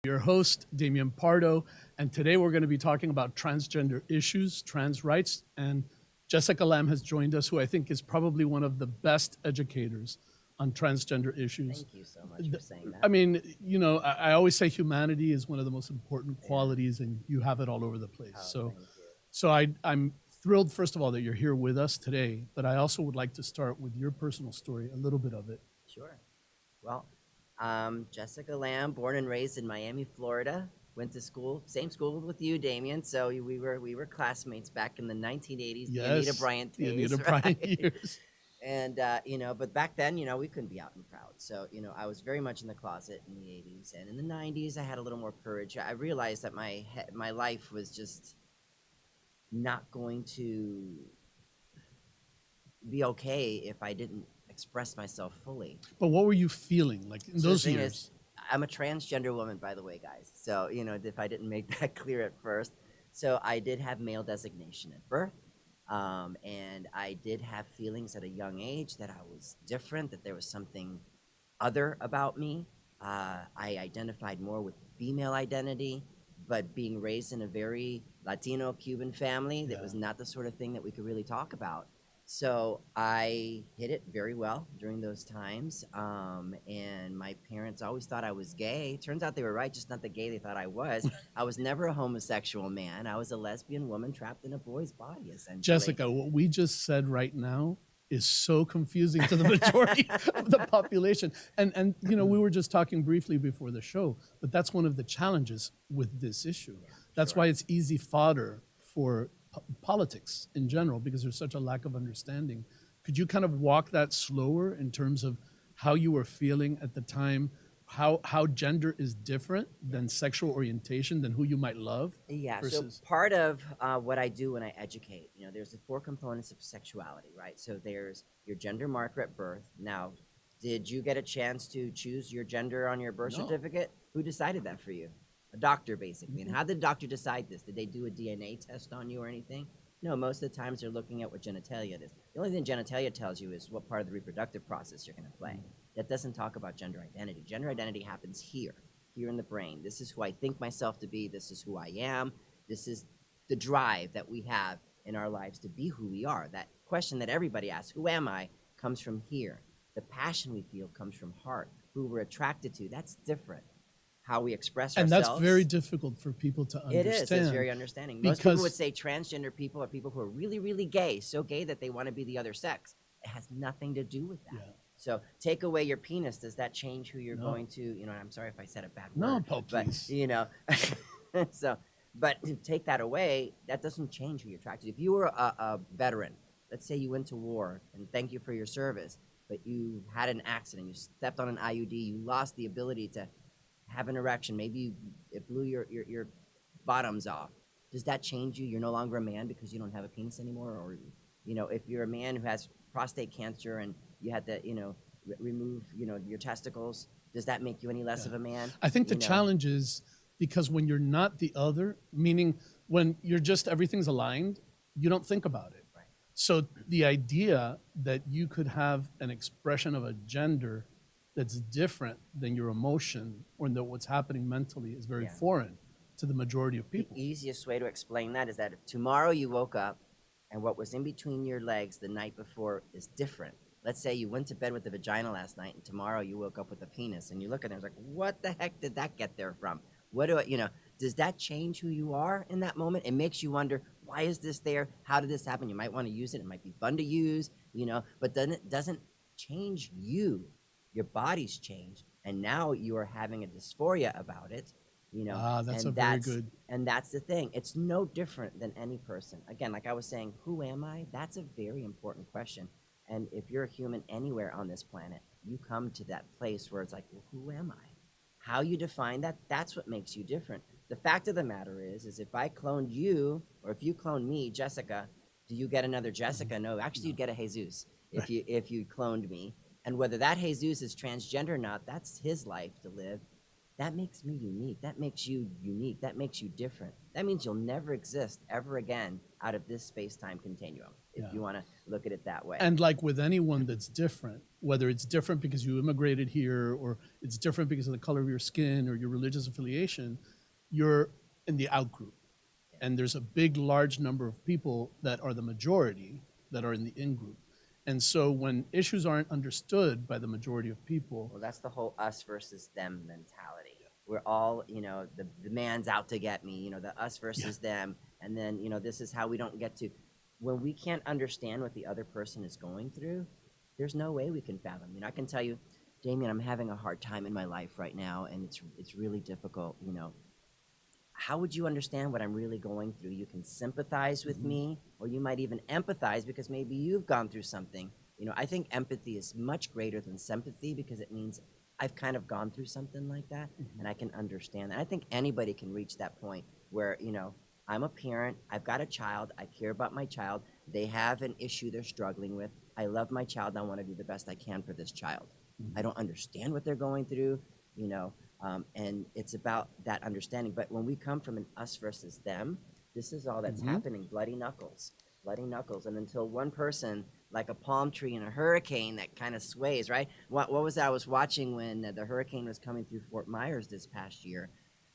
Your host, Damian Pardo, and today we're going to be talking about transgender issues, trans rights, and Jessica Lam has joined us, who I think is probably one of the best educators on transgender issues. Thank you so much for saying that. I mean, I always say humanity is one of the most important qualities, and you have it all over the place. Thank you. I'm thrilled, first of all, that you're here with us today, but I also would like to start with your personal story, a little bit of it. Sure. Well, Jessica Lam, born and raised in Miami, Florida. Went to school, same school with you, Damien. So we were classmates back in the 1980s. Yes, the Anita Bryant the days, Anita right? Bryant years. And but back then, we couldn't be out and proud. So I was very much in the closet in the 80s, and in the 90s, I had a little more courage. I realized that my life was just not going to be okay if I didn't express myself fully. But what were you feeling like in So those the thing years? is, I'm a transgender woman, by the way, guys. So, if I didn't make that clear at first. So I did have male designation at birth. And I did have feelings at a young age that I was different, that there was something other about me. I identified more with female identity, but being raised in a very Latino Cuban family, that was not the sort of thing that we could really talk about. So I hid it very well during those times. And my parents always thought I was gay. Turns out they were right, just not the gay they thought I was. I was never a homosexual man. I was a lesbian woman trapped in a boy's body, essentially. Jessica, what we just said right now is so confusing to the majority of the population. And we were just talking briefly before the show, but that's one of the challenges with this issue. That's why it's easy fodder for politics in general, because there's such a lack of understanding. Could you kind of walk that slower in terms of how you were feeling at the time, how gender is different than sexual orientation, than who you might love? Yeah, versus... so part of what I do when I educate, there's the 4 components of sexuality, right? So there's your gender marker at birth. Now, did you get a chance to choose your gender on your birth certificate? Who decided that for you? A doctor, basically. And how did the doctor decide this? Did they do a DNA test on you or anything? No, most of the times they're looking at what genitalia is. The only thing genitalia tells you is what part of the reproductive process you're going to play. That doesn't talk about gender identity. Gender identity happens here in the brain. This is who I think myself to be. This is who I am. This is the drive that we have in our lives to be who we are. That question that everybody asks, who am I, comes from here. The passion we feel comes from heart. Who we're attracted to, that's different. How we express and ourselves. that's very difficult for people to understand. It is. It's very understanding. Most people would say transgender people are people who are really, really gay, so gay that they want to be the other sex. It has nothing to do with that. Yeah. So take away your penis. Does that change who you're going to? I'm sorry if I said a bad word. No, please. But but to take that away, that doesn't change who you're attracted to. If you were a veteran, let's say you went to war, and thank you for your service, but you had an accident, you stepped on an IUD, you lost the ability to have an erection, maybe it blew your bottoms off. Does that change you? You're no longer a man because you don't have a penis anymore? Or, if you're a man who has prostate cancer and you had to, remove, your testicles, does that make you any less of a man? I think the challenge is because when you're not the other, meaning when you're just everything's aligned, you don't think about it. Right. So the idea that you could have an expression of a gender that's different than your emotion or what's happening mentally is very foreign to the majority of people. The easiest way to explain that is that if tomorrow you woke up and what was in between your legs the night before is different. Let's say you went to bed with a vagina last night and tomorrow you woke up with a penis, and you look at it and it's like, what the heck did that get there from? Does that change who you are in that moment? It makes you wonder, why is this there? How did this happen? You might want to use it. It might be fun to use, but then it doesn't change you. Your body's changed, and now you are having a dysphoria about it. Very good. And that's the thing. It's no different than any person. Again, like I was saying, who am I? That's a very important question. And if you're a human anywhere on this planet, you come to that place where it's like, well, who am I? How you define that, that's what makes you different. The fact of the matter is if I cloned you, or if you cloned me, Jessica, do you get another Jessica? No, actually, you'd get a Jesus if you cloned me. And whether that Jesus is transgender or not, that's his life to live. That makes me unique. That makes you unique. That makes you different. That means you'll never exist ever again out of this space-time continuum. if Yeah. you want to look at it that way. And like with anyone that's different, whether it's different because you immigrated here or it's different because of the color of your skin or your religious affiliation, you're in the out group. And there's a big, large number of people that are the majority that are in the in group. And so when issues aren't understood by the majority of people, Well, that's the whole us versus them mentality. We're all, the man's out to get me, the us versus them. And then, this is how we don't get to, when we can't understand what the other person is going through, there's no way we can fathom. I can tell you, Damian, I'm having a hard time in my life right now, and it's really difficult, How would you understand what I'm really going through? You can sympathize with me, or you might even empathize because maybe you've gone through something. I think empathy is much greater than sympathy because it means I've kind of gone through something like that and I can understand that. I think anybody can reach that point where, I'm a parent, I've got a child, I care about my child, they have an issue they're struggling with. I love my child, I want to do the best I can for this child. I don't understand what they're going through, and it's about that understanding. But when we come from an us versus them, this is all that's happening, bloody knuckles. And until one person, like a palm tree in a hurricane that kind of sways, right? What was that I was watching when the hurricane was coming through Fort Myers this past year,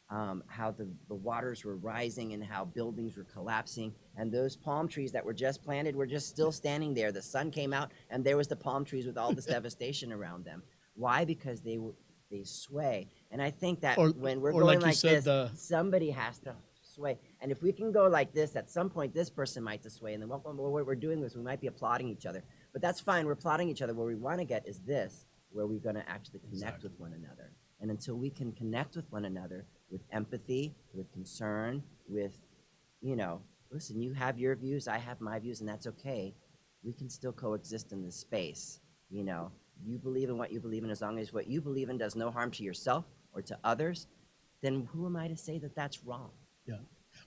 how the waters were rising and how buildings were collapsing, and those palm trees that were just planted were just still standing there. The sun came out and there was the palm trees with all this devastation around them. Why? Because they sway. And I think that when we're going like this, somebody has to sway. And if we can go like this, at some point this person might sway, and then what we're doing this, we might be applauding each other. But that's fine, we're applauding each other. Where we want to get is this, where we're going to actually connect with one another. And until we can connect with one another with empathy, with concern, with, listen, you have your views, I have my views, and that's okay. We can still coexist in this space. You believe in what you believe in, as long as what you believe in does no harm to yourself or to others, then who am I to say that that's wrong? Yeah.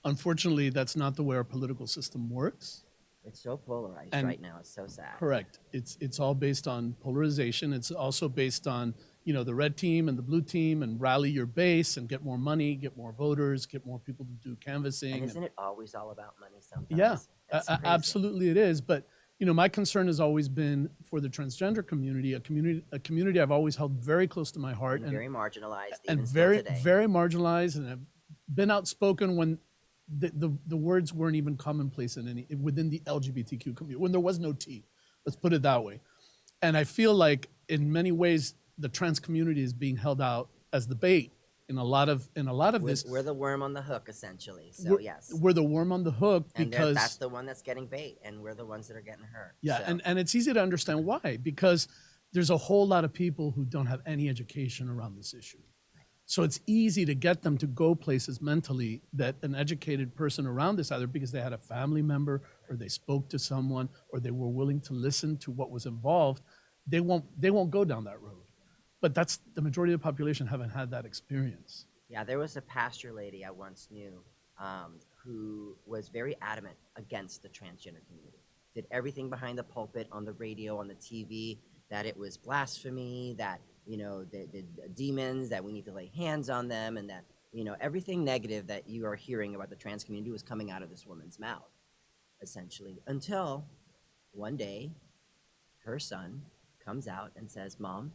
Unfortunately, that's not the way our political system works. It's so polarized right now. It's so sad. Correct. It's all based on polarization. It's also based on, the red team and the blue team, and rally your base and get more money, get more voters, get more people to do canvassing. And isn't it always all about money sometimes? Yeah, absolutely it is. But, my concern has always been for the transgender community, a community I've always held very close to my heart. And very marginalized, and even very, still today. very marginalized, and have been outspoken when the words weren't even commonplace within the LGBTQ community, when there was no T. Let's put it that way. And I feel like in many ways the trans community is being held out as the bait in a lot of this. We're the worm on the hook, essentially. So yes, we're the worm on the hook because that's the one that's getting bait, and we're the ones that are getting hurt. Yeah, so. and it's easy to understand why, because there's a whole lot of people who don't have any education around this issue. So it's easy to get them to go places mentally that an educated person around this, either because they had a family member or they spoke to someone or they were willing to listen to what was involved, they won't go down that road. But that's the majority of the population haven't had that experience. Yeah, there was a pastor lady I once knew who was very adamant against the transgender community. Did everything behind the pulpit, on the radio, on the TV, that it was blasphemy, that the demons, that we need to lay hands on them, and that everything negative that you are hearing about the trans community was coming out of this woman's mouth, essentially, until one day her son comes out and says, "Mom,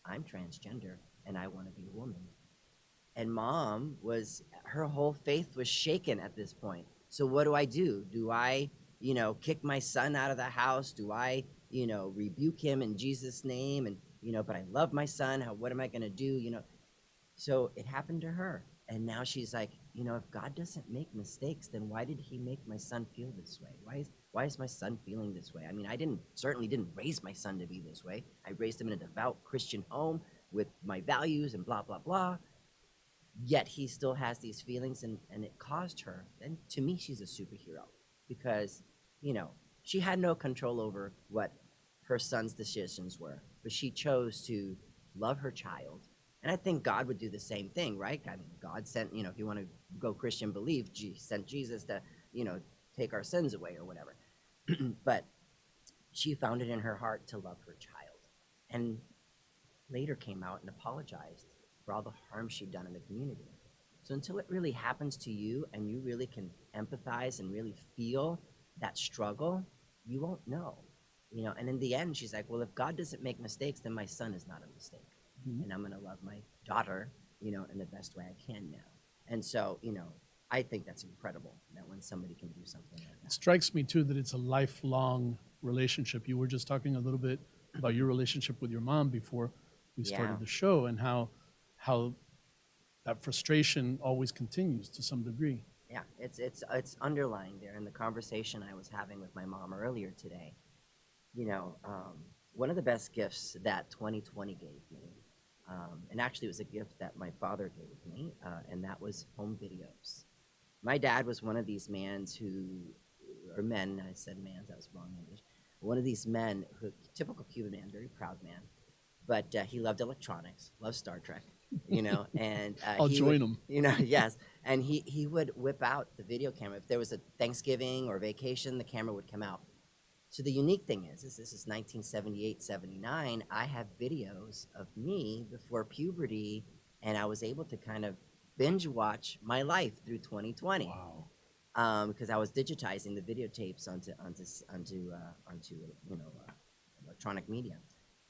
I'm transgender and I want to be a woman." And mom her whole faith was shaken at this point. So what do? Do I, kick my son out of the house? Do I, rebuke him in Jesus' name? And, but I love my son. What am I going to do? So it happened to her. And now she's like, if God doesn't make mistakes, then why did he make my son feel this way? Why is my son feeling this way? I mean, I certainly didn't raise my son to be this way. I raised him in a devout Christian home with my values and blah, blah, blah. Yet he still has these feelings, and it caused her. And to me, she's a superhero because, she had no control over what her son's decisions were, but she chose to love her child. And I think God would do the same thing, right? I mean, God sent, if you want to go Christian belief, sent Jesus to, take our sins away or whatever. But she found it in her heart to love her child, and later came out and apologized for all the harm she'd done in the community. So until it really happens to you and you really can empathize and really feel that struggle, you won't know, you know. And in the end, she's like, well, if God doesn't make mistakes, then my son is not a mistake, and I'm gonna love my daughter, you know, in the best way I can now. And so, you know, I think that's incredible that when somebody can do something like It that. strikes me too that it's a lifelong relationship. You were just talking a little bit about your relationship with your mom before we Yeah. started the show, and how that frustration always continues to some degree. Yeah, it's underlying there in the conversation I was having with my mom earlier today. You know, one of the best gifts that 2020 gave me, and actually it was a gift that my father gave me, and that was home videos. My dad was one of these mans who, or men, I said mans, that was wrong English. One of these men who, typical Cuban man, very proud man, but he loved electronics, loved Star Trek, you know, and I'll he join would, him. you know, yes, and he would whip out the video camera. If there was a Thanksgiving or vacation, the camera would come out. So the unique thing is this is 1978, 79. I have videos of me before puberty, and I was able to kind of binge watch my life through 2020. Wow. Because I was digitizing the videotapes onto electronic media,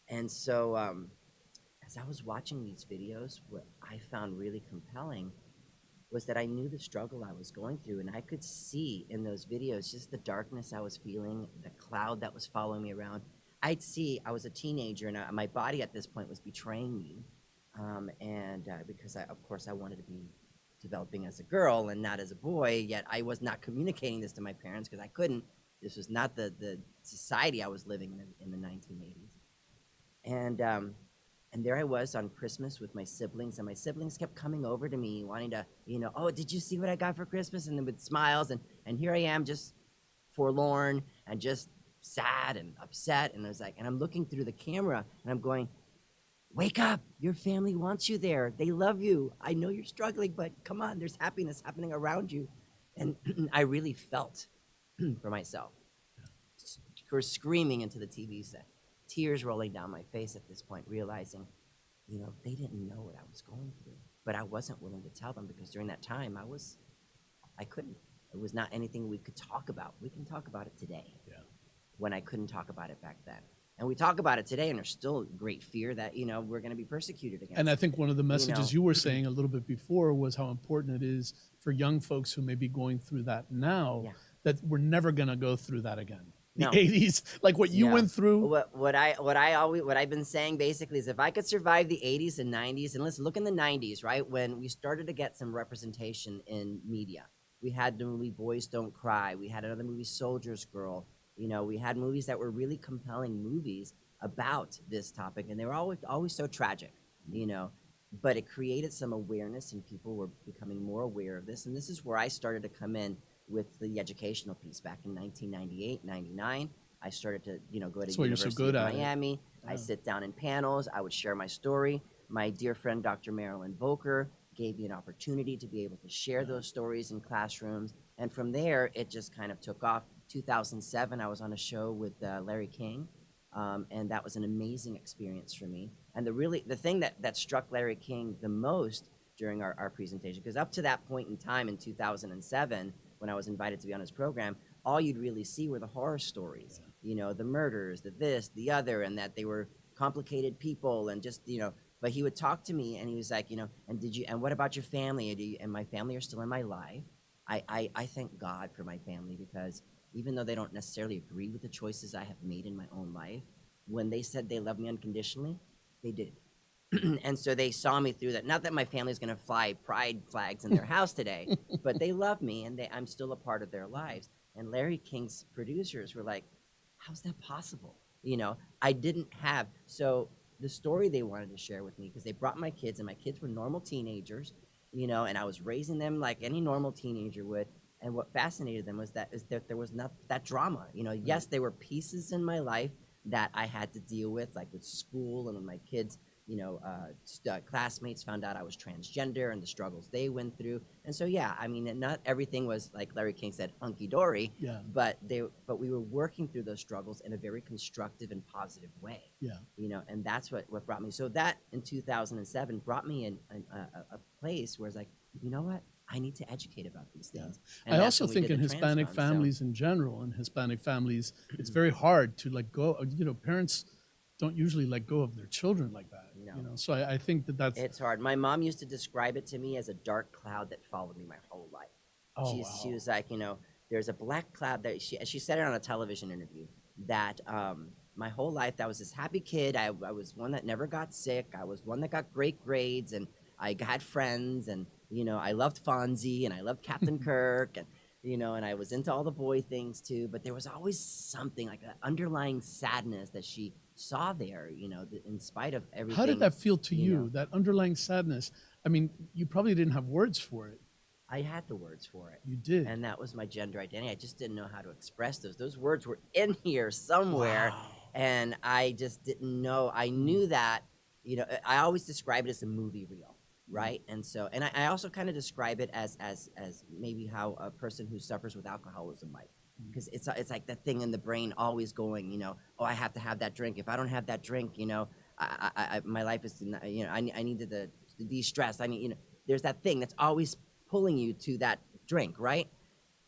and so as I was watching these videos, what I found really compelling was that I knew the struggle I was going through, and I could see in those videos just the darkness I was feeling, the cloud that was following me around. I'd see I was a teenager, and my body at this point was betraying me, and because of course I wanted to be developing as a girl and not as a boy. Yet I was not communicating this to my parents because I couldn't. This was not the society I was living in the 1980s, and there I was on Christmas with my siblings, and my siblings kept coming over to me wanting to, you know, oh, did you see what I got for Christmas? And then with smiles, and here I am just forlorn and just sad and upset, and I was like, and I'm looking through the camera and I'm going, wake up, your family wants you there, they love you, I know you're struggling, but come on, there's happiness happening around you. And I really felt for myself, screaming into the TV set, tears rolling down my face at this point, realizing, you know, they didn't know what I was going through, but I wasn't willing to tell them because during that time I couldn't. It was not anything we could talk about. We can talk about it today. Yeah. When I couldn't talk about it back then. And we talk about it today, and there's still great fear that, you know, we're going to be persecuted against. And I think one of the messages know. you were saying a little bit before was how important it is for young folks who may be going through that now, Yeah. that we're never going to go through that again. The No. 80s, like what you No. went through. What I've been saying basically is, if I could survive the 80s and 90s, and let's look in the 90s, right, when we started to get some representation in media. We had the movie Boys Don't Cry. We had another movie, Soldier's Girl. You know, we had movies that were really compelling movies about this topic, and they were always so tragic, you know. But it created some awareness, and people were becoming more aware of this. And this is where I started to come in with the educational piece back in 1998, 99. I started to, you know, go to That's why you're so University good of at it. Miami. I sit down in panels. I would share my story. My dear friend, Dr. Marilyn Volker, gave me an opportunity to be able to share those stories in classrooms. And from there, it just kind of took off. 2007, I was on a show with Larry King, and that was an amazing experience for me. And the thing that struck Larry King the most during our presentation, because up to that point in time in 2007, when I was invited to be on his program, all you'd really see were the horror stories, you know, the murders, the this, the other, and that they were complicated people, and just, you know. But he would talk to me, and he was like, you know, and what about your family? And my family are still in my life. I thank God for my family, because even though they don't necessarily agree with the choices I have made in my own life, when they said they love me unconditionally, they did. And so they saw me through that. Not that my family's going to fly pride flags in their house today, but they love me, and I'm still a part of their lives. And Larry King's producers were like, how's that possible? You know, I didn't have, so the story they wanted to share with me, because they brought my kids, and my kids were normal teenagers, you know, and I was raising them like any normal teenager would. And what fascinated them was that there was not that drama. You know, yes, there were pieces in my life that I had to deal with, like with school and with my kids, classmates found out I was transgender and the struggles they went through. And so, yeah, I mean, not everything was, like Larry King said, hunky dory. Yeah. But we were working through those struggles in a very constructive and positive way. Yeah. And that's what brought me. So that in 2007 brought me in a place where it's like, you know what? I need to educate about these things. And I that's also when we think did in the trans Hispanic fund. So- families in general, and Hispanic families, it's very hard to let go. Parents don't usually let go of their children like that. No. So I think that's. It's hard. My mom used to describe it to me as a dark cloud that followed me my whole life. Oh, She wow. was like, there's a black cloud that she said it on a television interview that my whole life I was this happy kid. I was one that never got sick. I was one that got great grades, and I had friends, and I loved Fonzie and I loved Captain Kirk, and I was into all the boy things too. But there was always something like an underlying sadness that she saw there, in spite of everything. How did that feel to you? know. That underlying sadness. I mean, you probably didn't have words for it. I had the words for it. You did. And that was my gender identity. I just didn't know how to express those. Those words were in here somewhere. Wow. And I just didn't know. I knew that, I always describe it as a movie reel, right? And so, and I also kind of describe it as maybe how a person who suffers with alcoholism might. Because it's like that thing in the brain always going, oh, I have to have that drink. If I don't have that drink, my life is, I needed to de-stress. I need, there's that thing that's always pulling you to that drink, right?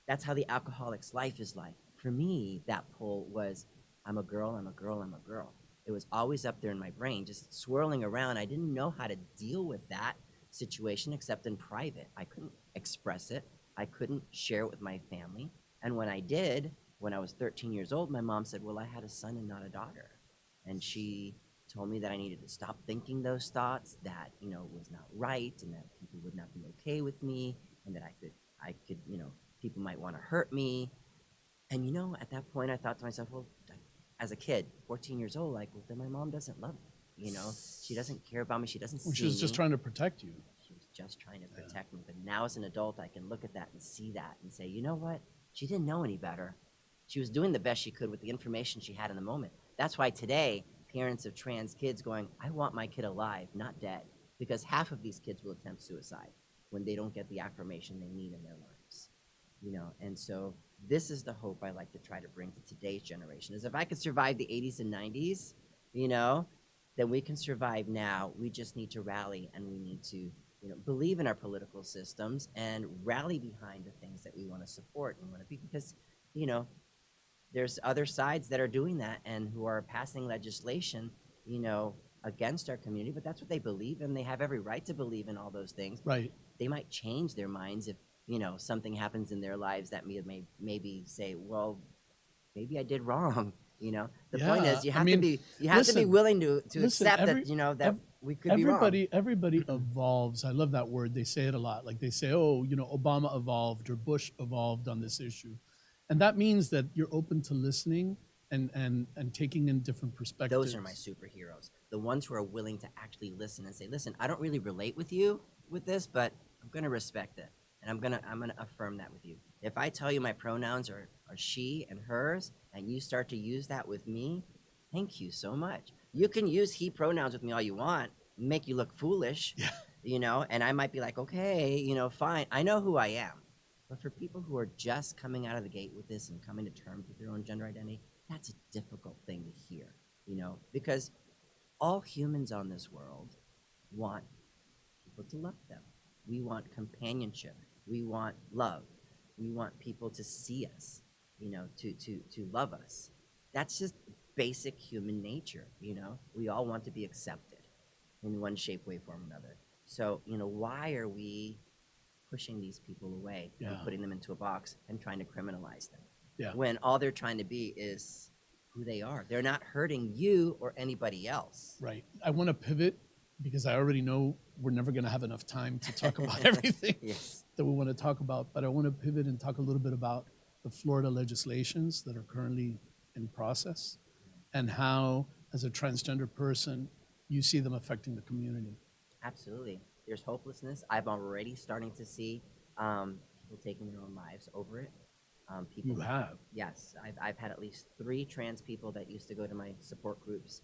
That's how the alcoholic's life is like. For me, that pull was, I'm a girl, I'm a girl, I'm a girl. It was always up there in my brain, just swirling around. I didn't know how to deal with that situation except in private. I couldn't express it. I couldn't share it with my family. And when I did, when I was 13 years old, my mom said, well, I had a son and not a daughter. And she told me that I needed to stop thinking those thoughts, that, was not right, and that people would not be okay with me, and that I could, people might want to hurt me. And, at that point I thought to myself, well, as a kid, 14 years old, like, well, then my mom doesn't love me, she doesn't care about me, she doesn't see me. She was just trying to protect you. She was just trying to protect me. But now as an adult, I can look at that and see that and say, you know what? She didn't know any better. She was doing the best she could with the information she had in the moment. That's why today, parents of trans kids going, I want my kid alive, not dead. Because half of these kids will attempt suicide when they don't get the affirmation they need in their lives. And so this is the hope I like to try to bring to today's generation, is if I could survive the 80s and 90s, then we can survive now. We just need to rally, and we need to believe in our political systems and rally behind the things that we want to support and want to be, because, there's other sides that are doing that and who are passing legislation, against our community, but that's what they believe, and they have every right to believe in all those things. Right. They might change their minds if, something happens in their lives that maybe say, well, maybe I did wrong. The point is you have to be willing to accept that, that we could be wrong. Everybody evolves. I love that word. They say it a lot. Like they say, oh, Obama evolved or Bush evolved on this issue. And that means that you're open to listening and taking in different perspectives. Those are my superheroes. The ones who are willing to actually listen and say, listen, I don't really relate with you with this, but I'm going to respect it. And I'm gonna affirm that with you. If I tell you my pronouns are she and hers, and you start to use that with me, thank you so much. You can use he pronouns with me all you want, make you look foolish, and I might be like, okay, fine. I know who I am. But for people who are just coming out of the gate with this and coming to terms with their own gender identity, that's a difficult thing to hear, because all humans on this world want people to love them. We want companionship. We want love. We want people to see us, to love us. That's just basic human nature, We all want to be accepted in one shape, way, form, or another. So, why are we pushing these people away and putting them into a box and trying to criminalize them? When all they're trying to be is who they are. They're not hurting you or anybody else. Right. I want to pivot because I already know we're never going to have enough time to talk about everything that we want to talk about. But I want to pivot and talk a little bit about the Florida legislations that are currently in process and how, as a transgender person, you see them affecting the community. Absolutely. There's hopelessness. I'm already starting to see people taking their own lives over it. You have? Yes. I've had at least 3 trans people that used to go to my support groups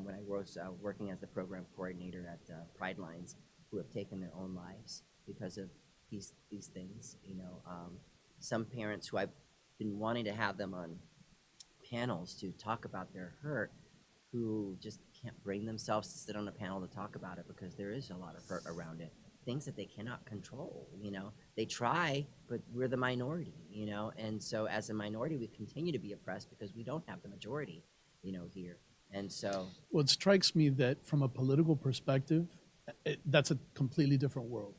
when I was working as the program coordinator at Pride Lines, who have taken their own lives because of these things. Some parents who I've been wanting to have them on panels to talk about their hurt, who just can't bring themselves to sit on a panel to talk about it because there is a lot of hurt around it. Things that they cannot control. They try, but we're the minority. And so as a minority, we continue to be oppressed because we don't have the majority, here. And so, Well, it strikes me that from a political perspective, that's a completely different world.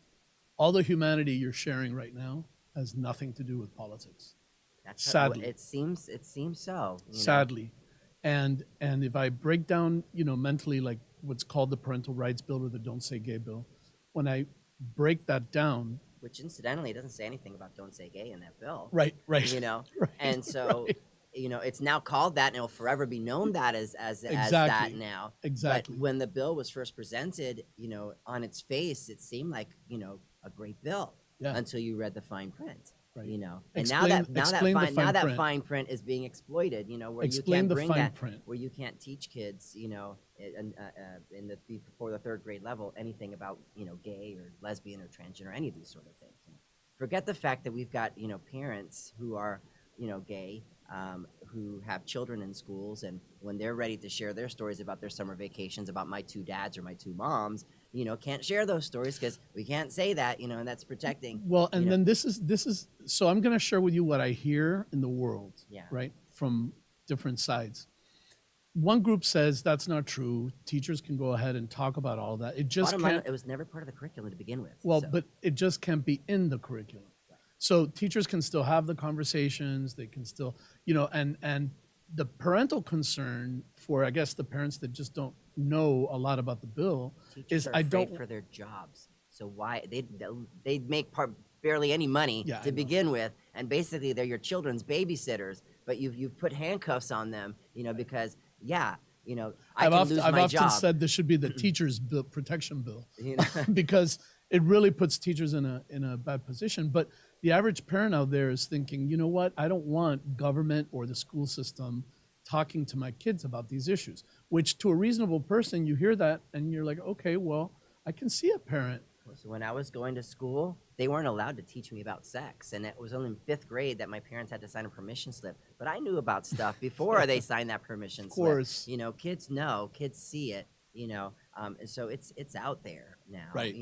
All the humanity you're sharing right now has nothing to do with politics. that's Sadly. it seems. It seems so. Sadly. And if I break down, mentally, like what's called the parental rights bill or the Don't Say Gay bill, when I break that down, Which incidentally doesn't say anything about "Don't Say Gay" in that bill. right, right, And so, right. it's now called that, and it'll forever be known that as that Exactly. now. Exactly. But when the bill was first presented, on its face, it seemed like a great bill Yeah. until you read the fine print. Right. And Explain the fine print. fine print is being exploited. Where Explain you the can't bring fine that, print. where you can't teach kids, before the third grade level anything about gay or lesbian or transgender or any of these sort of things. Forget the fact that we've got parents who are gay, who have children in schools, and when they're ready to share their stories about their summer vacations, about my two dads or my two moms, can't share those stories because we can't say that, and that's protecting. Well, and then this is so I'm going to share with you what I hear in the world, Yeah. right, from different sides. One group says that's not true. Teachers can go ahead and talk about all that. It just Bottom can't. line, it was never part of the curriculum to begin with. Well, so. but it just can't be in the curriculum. So teachers can still have the conversations. They can still, and the parental concern for, I guess, the parents that just don't know a lot about the bill Teachers is are I afraid don't. for their jobs. So why they make barely any money Yeah, I to know. begin with, and basically they're your children's babysitters. But you've put handcuffs on them, because I I've can often, lose I've my often job. said this should be the teachers' bill, protection bill, You know? because it really puts teachers in a bad position. But the average parent out there is thinking, you know what? I don't want government or the school system talking to my kids about these issues. Which, to a reasonable person, you hear that and you're like, okay, well, I can see a parent. So when I was going to school, they weren't allowed to teach me about sex, and it was only in 5th grade that my parents had to sign a permission slip. But I knew about stuff before they signed that permission Of course. slip. Kids know, kids see it. And so it's out there now. Right.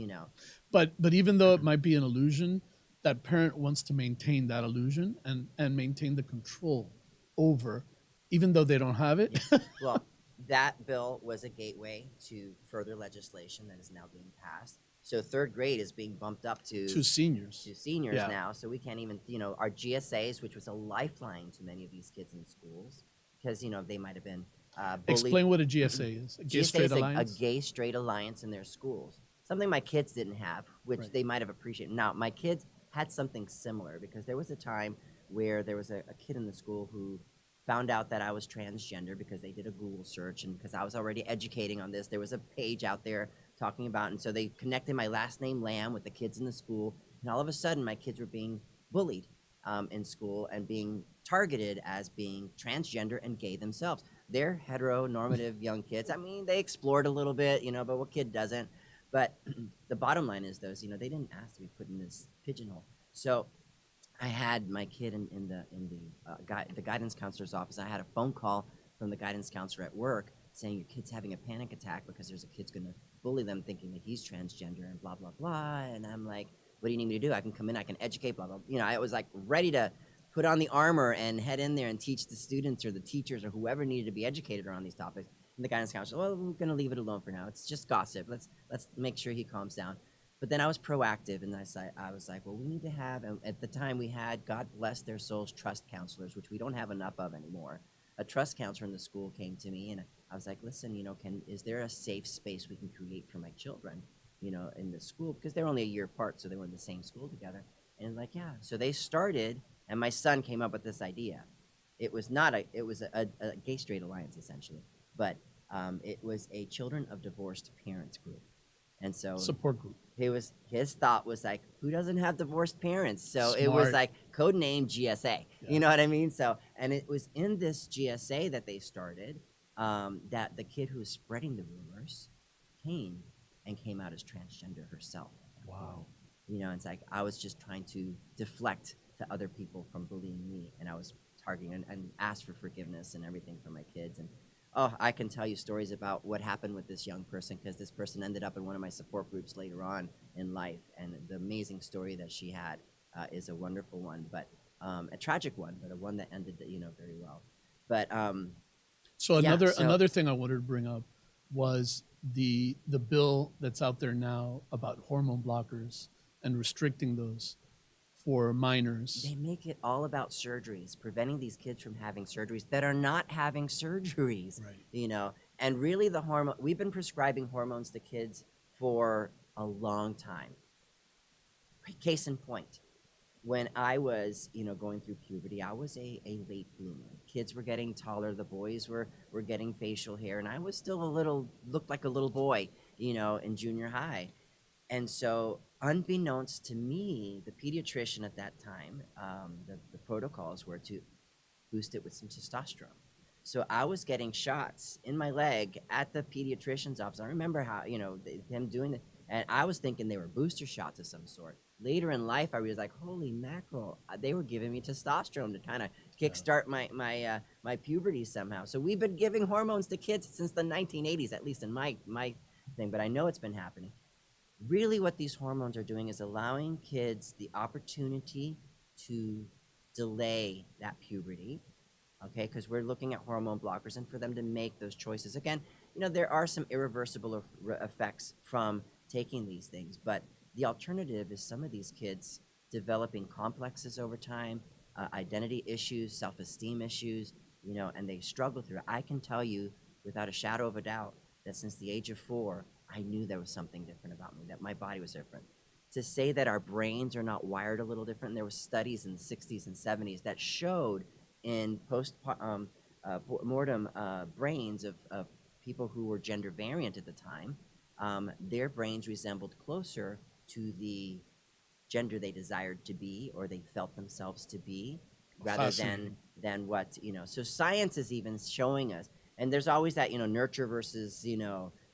But even though it might be an illusion, that parent wants to maintain that illusion and maintain the control over, even though they don't have it. Well, that bill was a gateway to further legislation that is now being passed. So 3rd grade is being bumped up to seniors. Yeah. now. So we can't even, our GSAs, which was a lifeline to many of these kids in schools, because they might have been bullied. Explain what a GSA is. A gay GSA straight is alliance. a gay straight alliance in their schools. Something my kids didn't have, which Right. they might have appreciated. Now, my kids had something similar because there was a time where there was a kid in the school who found out that I was transgender because they did a Google search, and because I was already educating on this, there was a page out there talking about, and so they connected my last name Lam with the kids in the school, and all of a sudden my kids were being bullied in school and being targeted as being transgender and gay themselves. They're heteronormative young kids. I mean, they explored a little bit, but what kid doesn't? But the bottom line is, those, they didn't ask to be put in this pigeonhole. So I had my kid in the guidance counselor's office. I had a phone call from the guidance counselor at work saying your kid's having a panic attack because there's a kid's going to bully them thinking that he's transgender and blah, blah, blah. And I'm like, what do you need me to do? I can come in, I can educate, blah, blah. I was like ready to put on the armor and head in there and teach the students or the teachers or whoever needed to be educated around these topics. And the guidance counselor, well, we're going to leave it alone for now. It's just gossip. Let's make sure he calms down. But then I was proactive, and I was like, well, we need to have, and at the time we had, God bless their souls, trust counselors, which we don't have enough of anymore. A trust counselor in the school came to me, and I was like, listen, is there a safe space we can create for my children, in the school? Because they're only a year apart, so they were in the same school together. And like, yeah. So they started, and my son came up with this idea. It was a gay straight alliance, essentially. But it was a children of divorced parents group. And so Support group. his thought was like, who doesn't have divorced parents? So Smart. it was like code name GSA. Yeah. You know what I mean? So, and it was in this GSA that they started that the kid who was spreading the rumors came and came out as transgender herself. Wow. You know, it's like I was just trying to deflect to other people from bullying me, and I was targeting and asked for forgiveness and everything for my kids. And oh, I can tell you stories about what happened with this young person, because this person ended up in one of my support groups later on in life, and the amazing story that she had is a wonderful one, but a tragic one, but a one that ended, very well. But So yeah, so another thing I wanted to bring up was the bill that's out there now about hormone blockers and restricting those for minors. they make it all about surgeries, preventing these kids from having surgeries that are not having surgeries, Right. And really the hormone, we've been prescribing hormones to kids for a long time. Case in point, when I was, going through puberty, I was a late bloomer. Kids were getting taller, the boys were getting facial hair, and I was still looked like a little boy, in junior high. And so, unbeknownst to me, the pediatrician at that time, the protocols were to boost it with some testosterone. So I was getting shots in my leg at the pediatrician's office. I remember how, him doing it, and I was thinking they were booster shots of some sort. Later in life, I was like, holy mackerel, they were giving me testosterone to kind of kickstart my puberty somehow. So we've been giving hormones to kids since the 1980s, at least in my thing, but I know it's been happening. Really what these hormones are doing is allowing kids the opportunity to delay that puberty, okay, because we're looking at hormone blockers, and for them to make those choices. Again, there are some irreversible effects from taking these things, but the alternative is some of these kids developing complexes over time, identity issues, self-esteem issues, and they struggle through it. I can tell you without a shadow of a doubt that since the age of 4, I knew there was something different about me, that my body was different. To say that our brains are not wired a little different, there were studies in the 60s and 70s that showed in post-mortem brains of people who were gender variant at the time, their brains resembled closer to the gender they desired to be or they felt themselves to be, rather than what, so science is even showing us. And there's always that, nurture versus,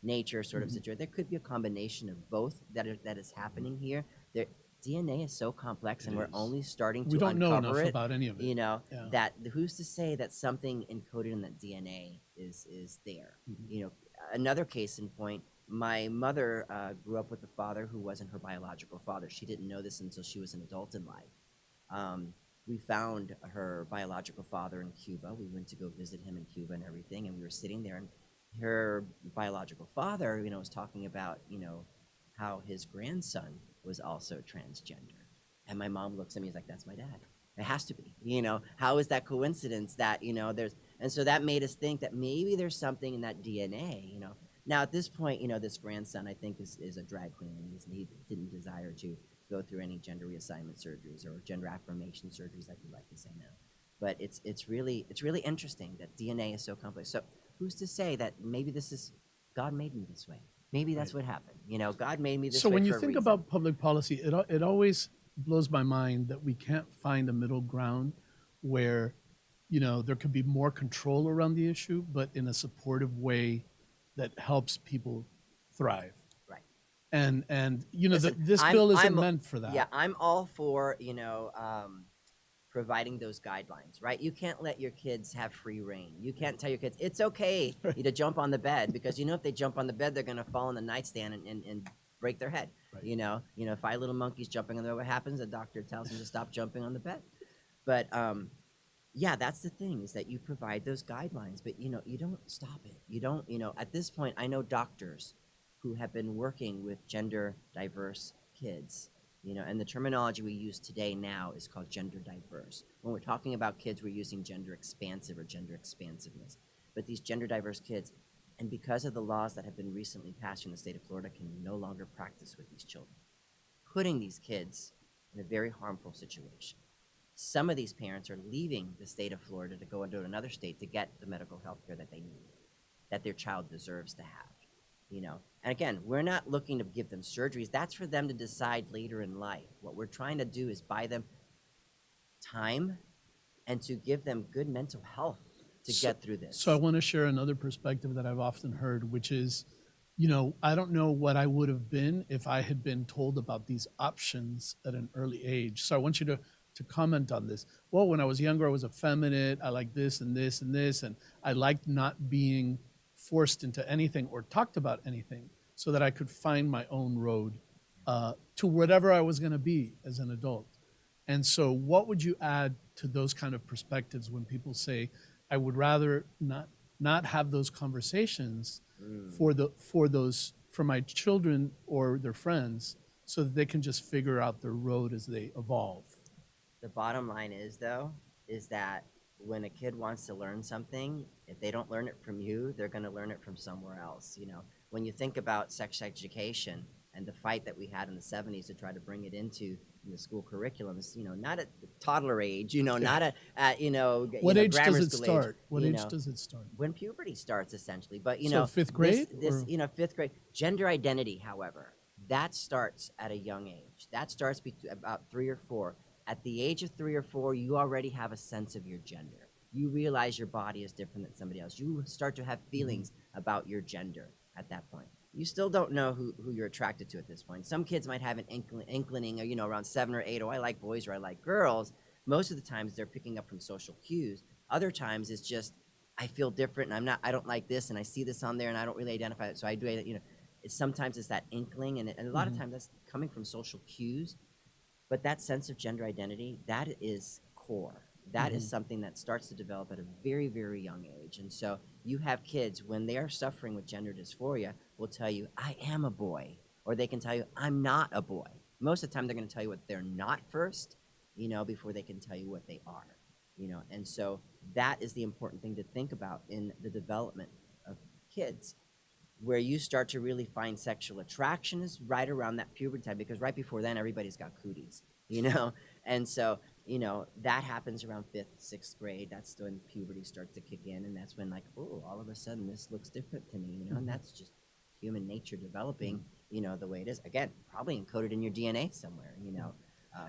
nature sort of situation. There could be a combination of both that is happening here. There, DNA is so complex, and we're only starting to We don't know enough uncover it. about any of it. Yeah. That who's to say that something encoded in that DNA is there? Another case in point. My mother grew up with a father who wasn't her biological father. She didn't know this until she was an adult in life. We found her biological father in Cuba. We went to go visit him in Cuba and everything, and we were sitting there, and her biological father, was talking about, how his grandson was also transgender. And my mom looks at me, he's like, that's my dad. It has to be. How is that coincidence that, there's, and so that made us think that maybe there's something in that DNA. Now at this point, this grandson, I think, is a drag queen, and he didn't desire to go through any gender reassignment surgeries or gender affirmation surgeries, like we like to say now. But it's really interesting that DNA is so complex. So who's to say that maybe this is God made me this way? Maybe that's what happened. God made me this way. So when you for a think reason. about public policy, it always blows my mind that we can't find a middle ground where, there could be more control around the issue, but in a supportive way that helps people thrive. Right. And Listen, this bill isn't meant for that. Yeah, I'm all for providing those guidelines, right? You can't let your kids have free reign. You can't tell your kids it's okay to jump on the bed, because if they jump on the bed, they're gonna fall on the nightstand and break their head. Right. 5 little monkeys jumping on the bed. What happens? The doctor tells them to stop jumping on the bed. But yeah, that's the thing, is that you provide those guidelines, but you don't stop it. You don't, at this point, I know doctors who have been working with gender diverse kids, and the terminology we use today now is called gender diverse. When we're talking about kids, we're using gender expansive or gender expansiveness. But these gender diverse kids, and because of the laws that have been recently passed in the state of Florida, can no longer practice with these children, putting these kids in a very harmful situation. Some of these parents are leaving the state of Florida to go into another state to get the medical health care that they need, that their child deserves to have. And again, we're not looking to give them surgeries. That's for them to decide later in life. What we're trying to do is buy them time and to give them good mental health to get through this. So I want to share another perspective that I've often heard, which is, you know, I don't know what I would have been if I had been told about these options at an early age. So I want you to comment on this. Well, when I was younger, I was effeminate. I liked this and this and this, and I liked not being forced into anything or talked about anything, so that I could find my own road to whatever I was going to be as an adult. And so, what would you add to those kind of perspectives when people say, "I would rather not have those conversations for my children or their friends, so that they can just figure out their road as they evolve"? The bottom line is, though, is that when a kid wants to learn something, if they don't learn it from you, they're going to learn it from somewhere else. You know, when you think about sex education and the fight that we had in the 70s to try to bring it into the school curriculums, you know, not at the toddler age, you know, not at What age grammar does it school start? age, What age does it start? when puberty starts, essentially. But you So know, fifth grade, this or? fifth grade gender identity, however, that starts at a young age. That starts about 3 or 4. At the age of 3 or 4, you already have a sense of your gender. You realize your body is different than somebody else. You start to have feelings about your gender at that point. You still don't know who you're attracted to at this point. Some kids might have an inkling, you know, around 7 or 8, oh, I like boys or I like girls. Most of the times they're picking up from social cues. Other times it's just, I feel different and I don't like this and I see this on there and I don't really identify it. So I do, you know, sometimes it's that inkling and a lot of times that's coming from social cues. But that sense of gender identity, that is core. That is something that starts to develop at a very, very young age. And so you have kids, when they are suffering with gender dysphoria, will tell you, I am a boy. Or they can tell you, I'm not a boy. Most of the time, they're going to tell you what they're not first, you know, before they can tell you what they are. You know, and so that is the important thing to think about in the development of kids. Where you start to really find sexual attraction is right around that puberty time, because right before then everybody's got cooties, you know. And so, you know, that happens around 5th, 6th grade. That's when puberty starts to kick in, and that's when, like, oh, all of a sudden this looks different to me, you know. And that's just human nature developing, you know, the way it is. Again, probably encoded in your DNA somewhere, you know.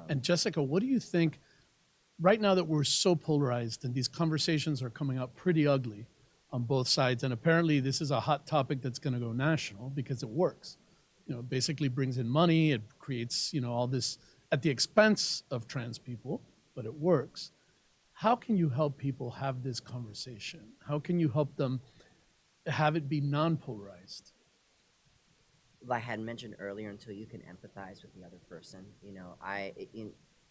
And Jessica, what do you think right now that we're so polarized and these conversations are coming up pretty ugly on both sides, and apparently this is a hot topic that's going to go national because it works. You know, it basically brings in money, it creates, you know, all this at the expense of trans people, but it works. How can you help people have this conversation? How can you help them have it be non-polarized? Like I had mentioned earlier, until you can empathize with the other person, you know,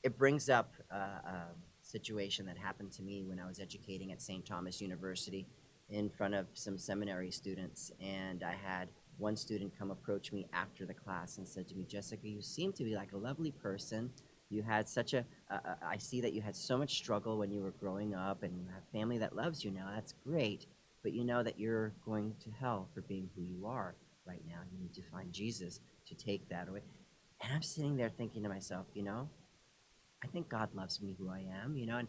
it brings up a situation that happened to me when I was educating at St. Thomas University in front of some seminary students, and I had one student come approach me after the class and said to me, Jessica, you seem to be like a lovely person. You had such I see that you had so much struggle when you were growing up, and you have family that loves you now. That's great, but you know that you're going to hell for being who you are right now. You need to find Jesus to take that away. And I'm sitting there thinking to myself, you know, I think God loves me who I am, you know, and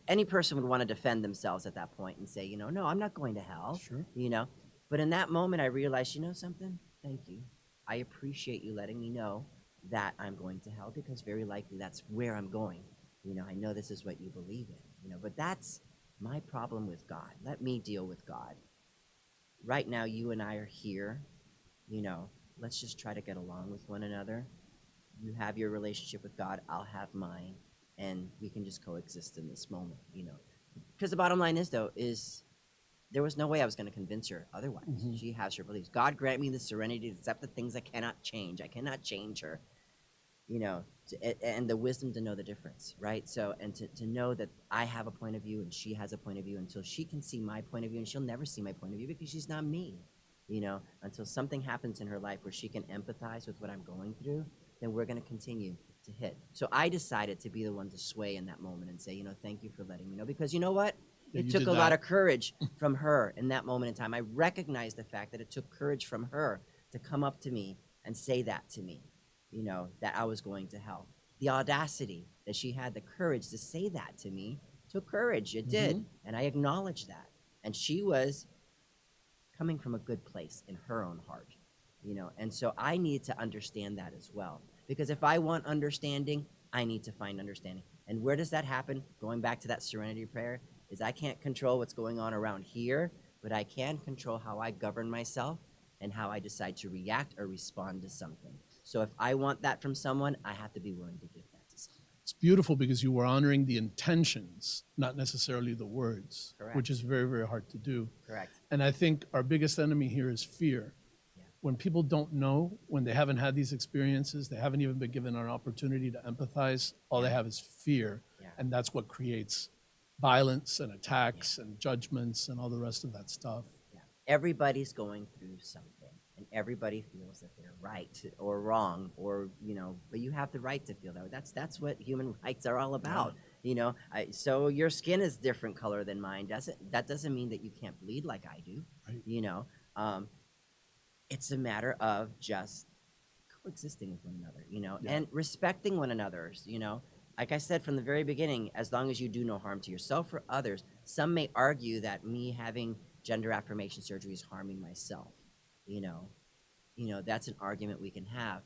any person would want to defend themselves at that point and say, you know, no, I'm not going to hell, Sure. you know. But in that moment, I realized, you know something? Thank you. I appreciate you letting me know that I'm going to hell, because very likely that's where I'm going. You know, I know this is what you believe in, you know, but that's my problem with God. Let me deal with God. Right now, you and I are here, you know, let's just try to get along with one another. You have your relationship with God, I'll have mine, and we can just coexist in this moment, you know. Because the bottom line is, though, is there was no way I was going to convince her otherwise. She has her beliefs. God grant me the serenity to accept the things I cannot change. I cannot change her, you know, and the wisdom to know the difference, right? So, and to know that I have a point of view and she has a point of view, until she can see my point of view, and she'll never see my point of view because she's not me, you know, until something happens in her life where she can empathize with what I'm going through, then we're going to continue to hit. So I decided to be the one to sway in that moment and say, you know, thank you for letting me know, because you know what? Yeah, It you took did a lot that. of courage from her in that moment in time. I recognized the fact that it took courage from her to come up to me and say that to me, you know, that I was going to hell. The audacity that she had, the courage to say that to me, took courage. It did. And I acknowledged that. And she was coming from a good place in her own heart, you know. And so I need to understand that as well. Because if I want understanding, I need to find understanding. And where does that happen? Going back to that serenity prayer, is I can't control what's going on around here, but I can control how I govern myself and how I decide to react or respond to something. So if I want that from someone, I have to be willing to give that to someone. It's beautiful because you were honoring the intentions, not necessarily the words, Correct. which is very, very hard to do. Correct. And I think our biggest enemy here is fear. Yeah. When people don't know, when they haven't had these experiences, they haven't even been given an opportunity to empathize, all they have is fear. Yeah. And that's what creates violence and attacks and judgments and all the rest of that stuff. Yeah. Everybody's going through something, and everybody feels that they're right or wrong, or but you have the right to feel that way. That's what human rights are all about. So your skin is different color than mine. That doesn't mean that you can't bleed like I do. Right. It's a matter of just coexisting with one another, and respecting one another's. Like I said from the very beginning, as long as you do no harm to yourself or others. Some may argue that me having gender affirmation surgery is harming myself. That's an argument we can have.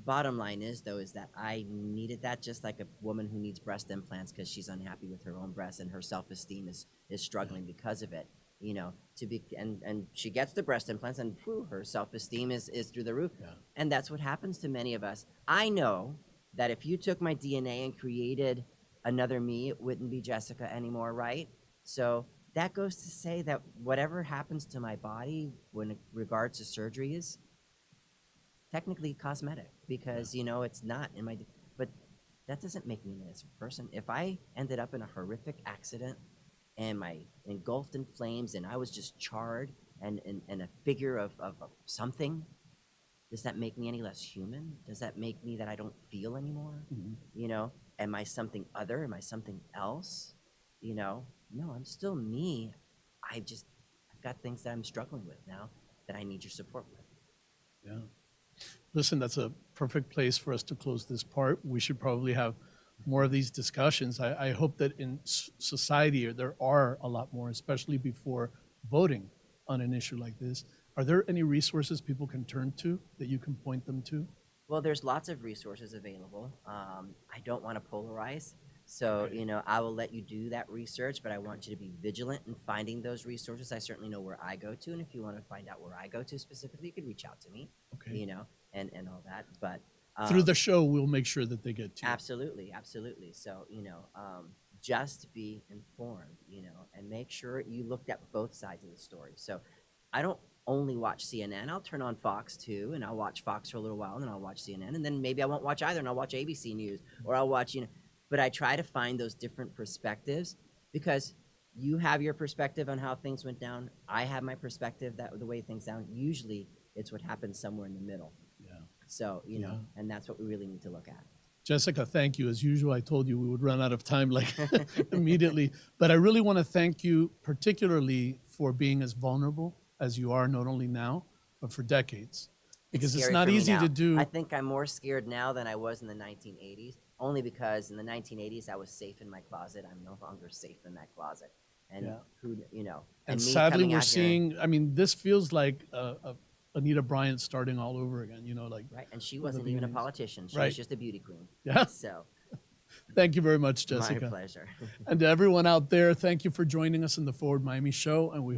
Bottom line is, though, is that I needed that just like a woman who needs breast implants because she's unhappy with her own breasts and her self-esteem is struggling because of it. And she gets the breast implants and her self-esteem is through the roof. Yeah. And that's what happens to many of us. I know that if you took my DNA and created another me, it wouldn't be Jessica anymore, right? So that goes to say that whatever happens to my body when it regards to surgery is technically cosmetic because, it's not in my, but that doesn't make me a nicer person. If I ended up in a horrific accident and my engulfed in flames and I was just charred and a figure of something, does that make me any less human? Does that make me that I don't feel anymore? Mm-hmm. Am I something other? Am I something else? No, I'm still me. I've got things that I'm struggling with now that I need your support with. Yeah. Listen, that's a perfect place for us to close this part. We should probably have more of these discussions. I hope that in society there are a lot more, especially before voting on an issue like this. Are there any resources people can turn to that you can point them to? Well, there's lots of resources available. I don't want to polarize. So, Okay. I will let you do that research, but I want you to be vigilant in finding those resources. I certainly know where I go to, and if you want to find out where I go to specifically, you could reach out to me, Okay. and all that. But Through the show, we'll make sure that they get to you. absolutely. So, just be informed, and make sure you looked at both sides of the story. So I don't only watch CNN. I'll turn on Fox too, and I'll watch Fox for a little while, and then I'll watch CNN, and then maybe I won't watch either, and I'll watch ABC News, or I'll watch, but I try to find those different perspectives because you have your perspective on how things went down. I have my perspective the way things down. Usually it's what happens somewhere in the middle. Yeah. So, and that's what we really need to look at. Jessica, thank you. As usual, I told you we would run out of time like immediately. But I really want to thank you particularly for being as vulnerable as you are, not only now, but for decades. Because it's scary not for me easy now. to do. I think I'm more scared now than I was in the 1980s, only because in the 1980s I was safe in my closet. I'm no longer safe in that closet. And Yeah. and And me sadly, coming we're out here- seeing, I mean, this feels like Anita Bryant starting all over again, like. right, and she with the wasn't even a beginnings. politician. She Right. was just a beauty queen. Yeah. So Thank you very much, my Jessica. pleasure. And to everyone out there, thank you for joining us in the Forward Miami show. And we